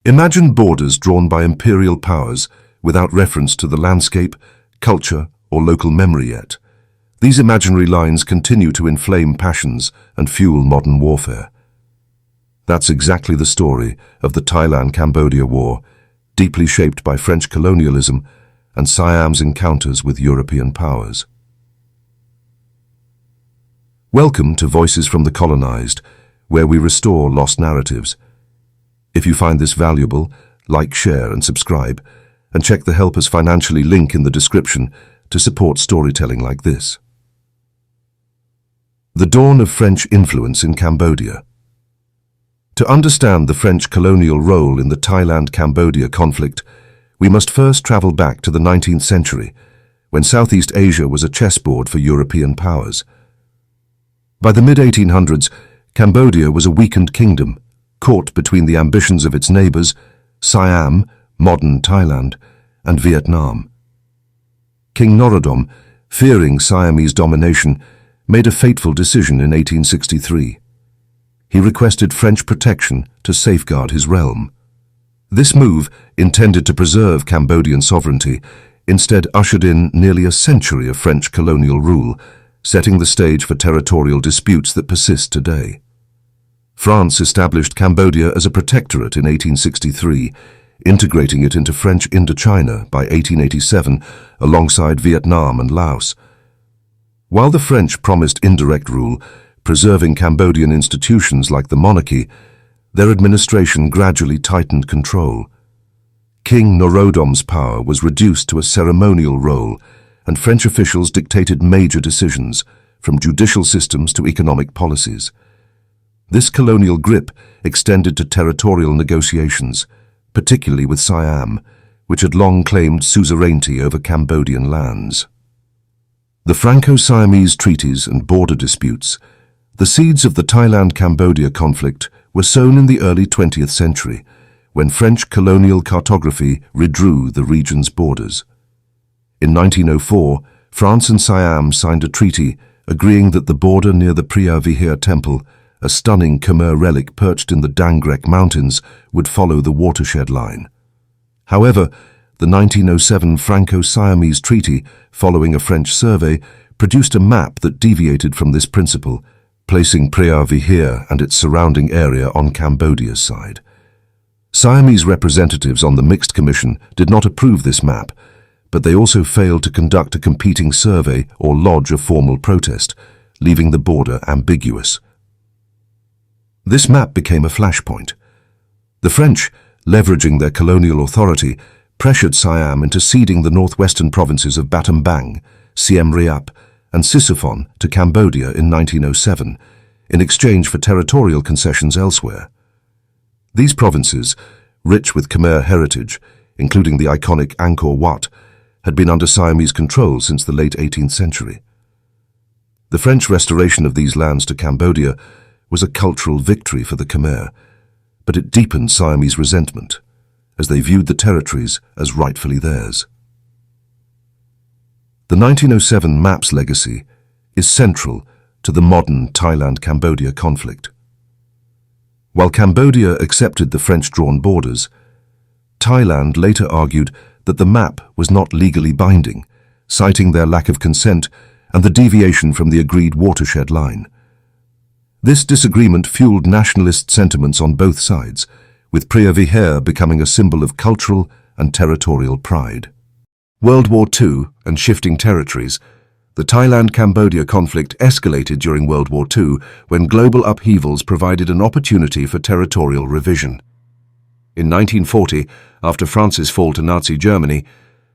Imagine borders drawn by imperial powers without reference to the landscape, culture, or local memory yet. These imaginary lines continue to inflame passions and fuel modern warfare. That's exactly the story of the Thailand-Cambodia War, deeply shaped by French colonialism and Siam's encounters with European powers. Welcome to Voices from the Colonized, where we restore lost narratives. If you find this valuable, like, share, and subscribe, and check the Help Us Financially link in the description to support storytelling like this. The dawn of French influence in Cambodia. To understand the French colonial role in the Thailand-Cambodia conflict, we must first travel back to the 19th century, when Southeast Asia was a chessboard for European powers. By the mid-1800s, Cambodia was a weakened kingdom, caught between the ambitions of its neighbors, Siam, modern Thailand, and Vietnam. King Norodom, fearing Siamese domination, made a fateful decision in 1863. He requested French protection to safeguard his realm. This move, intended to preserve Cambodian sovereignty, instead ushered in nearly a century of French colonial rule, setting the stage for territorial disputes that persist today. France established Cambodia as a protectorate in 1863, integrating it into French Indochina by 1887 alongside Vietnam and Laos. While the French promised indirect rule, preserving Cambodian institutions like the monarchy, their administration gradually tightened control. King Norodom's power was reduced to a ceremonial role, and French officials dictated major decisions, from judicial systems to economic policies. This colonial grip extended to territorial negotiations, particularly with Siam, which had long claimed suzerainty over Cambodian lands. The Franco-Siamese treaties and border disputes, the seeds of the Thailand-Cambodia conflict, were sown in the early 20th century, when French colonial cartography redrew the region's borders. In 1904, France and Siam signed a treaty agreeing that the border near the Preah Vihear temple, a stunning Khmer relic perched in the Dangrek Mountains, would follow the watershed line. However, the 1907 Franco-Siamese treaty, following a French survey, produced a map that deviated from this principle, placing Preah Vihear and its surrounding area on Cambodia's side. Siamese representatives on the Mixed Commission did not approve this map, but they also failed to conduct a competing survey or lodge a formal protest, leaving the border ambiguous. This map became a flashpoint. The French, leveraging their colonial authority, pressured Siam into ceding the northwestern provinces of Battambang, Siem Reap, and Sisophon to Cambodia in 1907, in exchange for territorial concessions elsewhere. These provinces, rich with Khmer heritage, including the iconic Angkor Wat, had been under Siamese control since the late 18th century. The French restoration of these lands to Cambodia was a cultural victory for the Khmer, but it deepened Siamese resentment, as they viewed the territories as rightfully theirs. The 1907 map's legacy is central to the modern Thailand-Cambodia conflict. While Cambodia accepted the French-drawn borders, Thailand later argued that the map was not legally binding, citing their lack of consent and the deviation from the agreed watershed line. This disagreement fueled nationalist sentiments on both sides, with Preah Vihear becoming a symbol of cultural and territorial pride. World War II and shifting territories. The Thailand-Cambodia conflict escalated during World War II when global upheavals provided an opportunity for territorial revision. In 1940, after France's fall to Nazi Germany,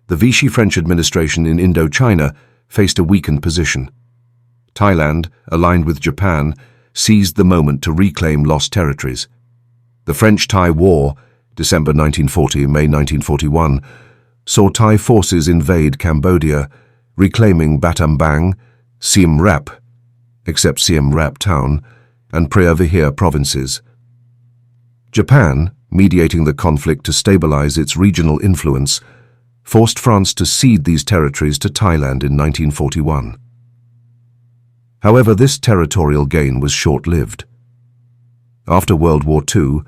the Vichy French administration in Indochina faced a weakened position. Thailand, aligned with Japan, seized the moment to reclaim lost territories. The French-Thai War, December 1940–May 1941, saw Thai forces invade Cambodia, reclaiming Battambang, Siem Reap, except Siem Reap town, and Preah Vihear provinces. Japan, mediating the conflict to stabilize its regional influence, forced France to cede these territories to Thailand in 1941. However, this territorial gain was short-lived. After World War II,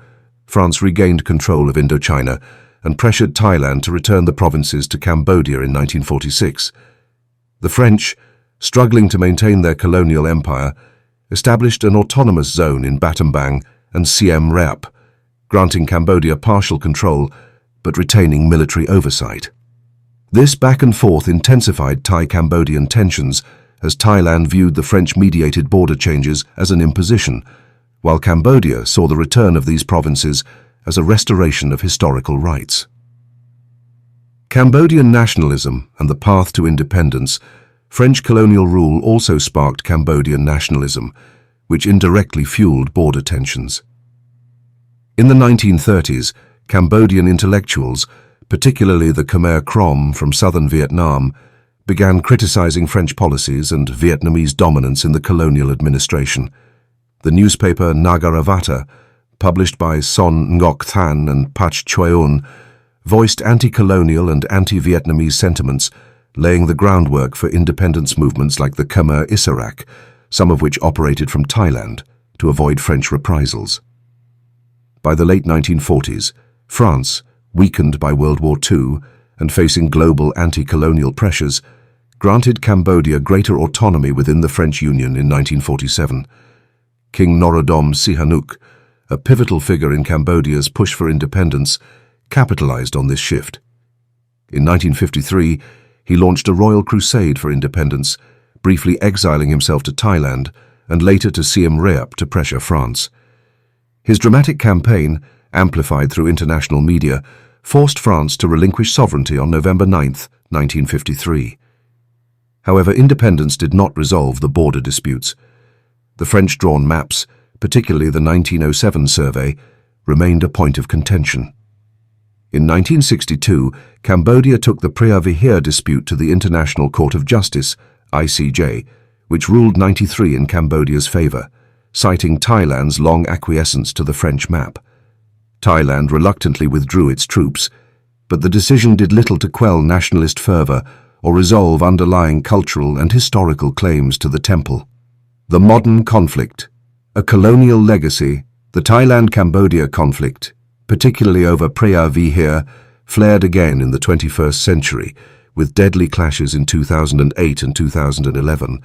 France regained control of Indochina and pressured Thailand to return the provinces to Cambodia in 1946. The French, struggling to maintain their colonial empire, established an autonomous zone in Battambang and Siam Reap, granting Cambodia partial control but retaining military oversight. This back and forth intensified Thai-Cambodian tensions as Thailand viewed the French-mediated border changes as an imposition, while Cambodia saw the return of these provinces as a restoration of historical rights. Cambodian nationalism and the path to independence. French colonial rule also sparked Cambodian nationalism, which indirectly fueled border tensions. In the 1930s, Cambodian intellectuals, particularly the Khmer Krom from southern Vietnam, began criticizing French policies and Vietnamese dominance in the colonial administration. The newspaper Nagaravata, published by Son Ngoc Than and Pach Choeun, voiced anti-colonial and anti-Vietnamese sentiments, laying the groundwork for independence movements like the Khmer Issarak, some of which operated from Thailand to avoid French reprisals. By the late 1940s, France, weakened by World War II and facing global anti-colonial pressures, granted Cambodia greater autonomy within the French Union in 1947. King Norodom Sihanouk, a pivotal figure in Cambodia's push for independence, capitalized on this shift. In 1953, he launched a royal crusade for independence, briefly exiling himself to Thailand and later to Siam Reap to pressure France. His dramatic campaign, amplified through international media, forced France to relinquish sovereignty on November 9, 1953. However, independence did not resolve the border disputes. The French-drawn maps, particularly the 1907 survey, remained a point of contention. In 1962, Cambodia took the Preah Vihear dispute to the International Court of Justice, ICJ, which ruled 93 in Cambodia's favor, citing Thailand's long acquiescence to the French map. Thailand reluctantly withdrew its troops, but the decision did little to quell nationalist fervor or resolve underlying cultural and historical claims to the temple. The modern conflict. A colonial legacy, the Thailand-Cambodia conflict, particularly over Preah Vihear, flared again in the 21st century, with deadly clashes in 2008 and 2011.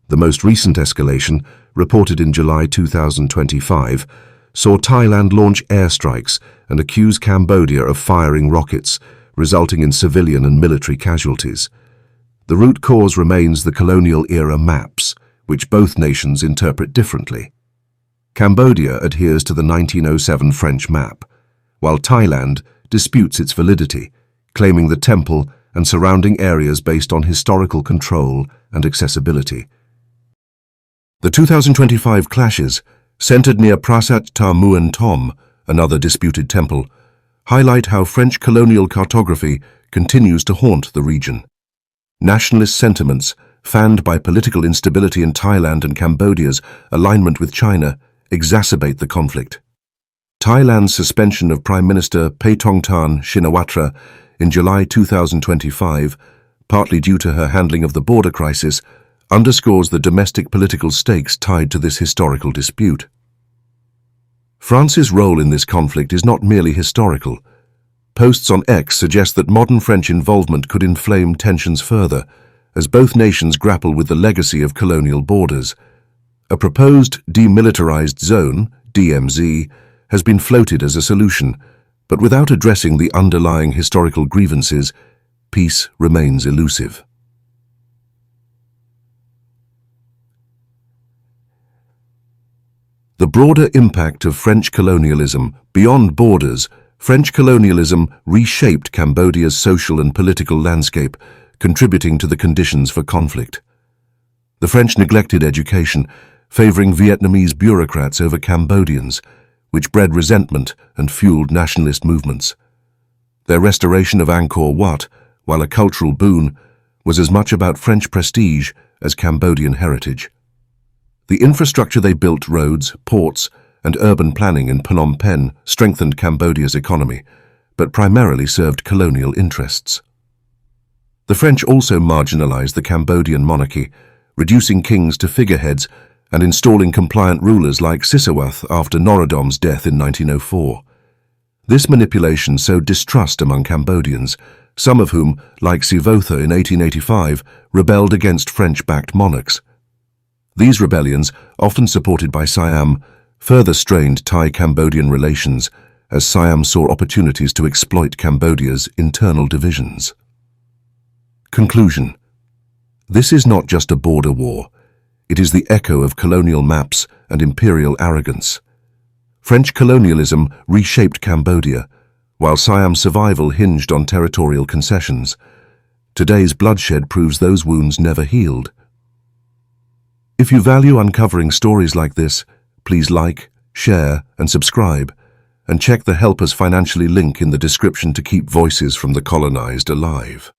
The most recent escalation, reported in July 2025, saw Thailand launch airstrikes and accuse Cambodia of firing rockets, resulting in civilian and military casualties. The root cause remains the colonial-era maps, which both nations interpret differently. Cambodia adheres to the 1907 French map, while Thailand disputes its validity, claiming the temple and surrounding areas based on historical control and accessibility. The 2025 clashes, centered near Prasat Ta Muan Thom, another disputed temple, highlight how French colonial cartography continues to haunt the region. Nationalist sentiments, fanned by political instability in Thailand and Cambodia's alignment with China, exacerbate the conflict. Thailand's suspension of Prime Minister Paetongtarn Shinawatra in July 2025, partly due to her handling of the border crisis, underscores the domestic political stakes tied to this historical dispute. France's role in this conflict is not merely historical. Posts on X suggest that modern French involvement could inflame tensions further, as both nations grapple with the legacy of colonial borders. A proposed demilitarized zone, DMZ, has been floated as a solution, but without addressing the underlying historical grievances, peace remains elusive. The broader impact of French colonialism beyond borders. French colonialism reshaped Cambodia's social and political landscape, contributing to the conditions for conflict. The French neglected education, favoring Vietnamese bureaucrats over Cambodians, which bred resentment and fueled nationalist movements. Their restoration of Angkor Wat, while a cultural boon, was as much about French prestige as Cambodian heritage. The infrastructure they built, roads, ports, and urban planning in Phnom Penh, strengthened Cambodia's economy, but primarily served colonial interests. The French also marginalized the Cambodian monarchy, reducing kings to figureheads and installing compliant rulers like Sisawath after Norodom's death in 1904. This manipulation sowed distrust among Cambodians, some of whom, like Sivotha in 1885, rebelled against French-backed monarchs. These rebellions, often supported by Siam, further strained Thai-Cambodian relations as Siam saw opportunities to exploit Cambodia's internal divisions. Conclusion. This is not just a border war. It is the echo of colonial maps and imperial arrogance. French colonialism reshaped Cambodia, while Siam's survival hinged on territorial concessions. Today's bloodshed proves those wounds never healed. If you value uncovering stories like this, please like, share, and subscribe, and check the Help Us Financially link in the description to keep voices from the colonized alive.